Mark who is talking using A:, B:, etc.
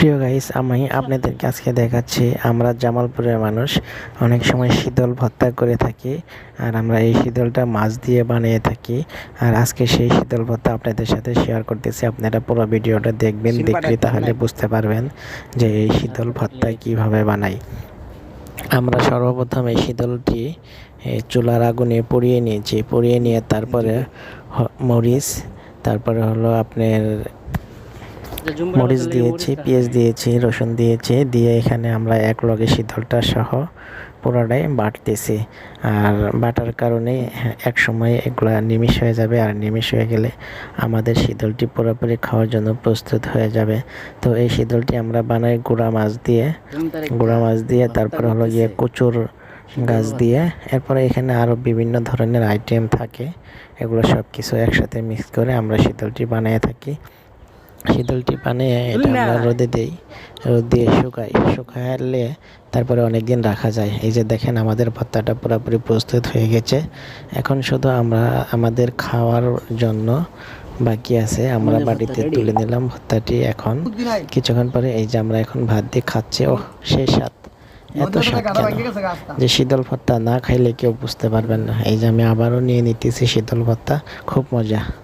A: প্রিয় গাইস, আমি আপনাদেরকে আজকে দেখাচ্ছি আমরা জামালপুরের মানুষ অনেক সময় শীতল ভর্তা করে থাকি। আর আমরা এই শীতলটা মাছ দিয়ে বানিয়ে থাকি। আর আজকে সেই শীতল ভর্তা আপনাদের সাথে শেয়ার করতেছি। আপনারা পুরো ভিডিওটা দেখবেন, দেখলে তাহলে বুঝতে পারবেন যে এই শীতল ভর্তা কিভাবে বানাই। আমরা সর্বপ্রথম এই শীতলটি চুলার আগুনে পুড়িয়ে নিয়েছি। পুড়িয়ে নিয়ে তারপরে মরিচ, তারপরে হলো আপনার মরিচ দিয়েছি, পেঁয়াজ দিয়েছি, রসুন দিয়েছি, দিয়ে এখানে আমরা এক লগে শীতলটা সহ পুরোটাই বাটতেছি। আর বাটার কারণে এক সময় এগুলা নিমিষ হয়ে যাবে, আর নিমিষ হয়ে গেলে আমাদের শীতলটি পুরোপুরি খাওয়ার জন্য প্রস্তুত হয়ে যাবে। তো এই শীতলটি আমরা বানাই গুঁড়া মাছ দিয়ে, তারপরে হলো গিয়ে কচুর গাছ দিয়ে। এরপরে এখানে আরও বিভিন্ন ধরনের আইটেম থাকে, এগুলো সব কিছু একসাথে মিক্স করে আমরা শীতলটি বানিয়ে থাকি। শীতলটি বানিয়ে এটা আমরা রোদে দিই, রোদ দিয়ে শুকাইলে তারপরে অনেক দিন রাখা যায়। এই যে দেখেন আমাদের ভর্তাটা পুরোপুরি প্রস্তুত হয়ে গেছে। এখন শুধু আমরা আমাদের খাওয়ার জন্য বাকি আছে। আমরা বাড়িতে তুলে নিলাম ভর্তাটি। এখন কিছুক্ষণ পরে এই যে আমরা এখন ভাত দিয়ে খাচ্ছি। ও সেই স্বাদ, এত স্বাদ কেন যে শীতল ভর্তা না খাইলে কেউ বুঝতে পারবেন না। এই যে আমি আবারও নিয়ে নিতেছি শীতল ভর্তা, খুব মজা।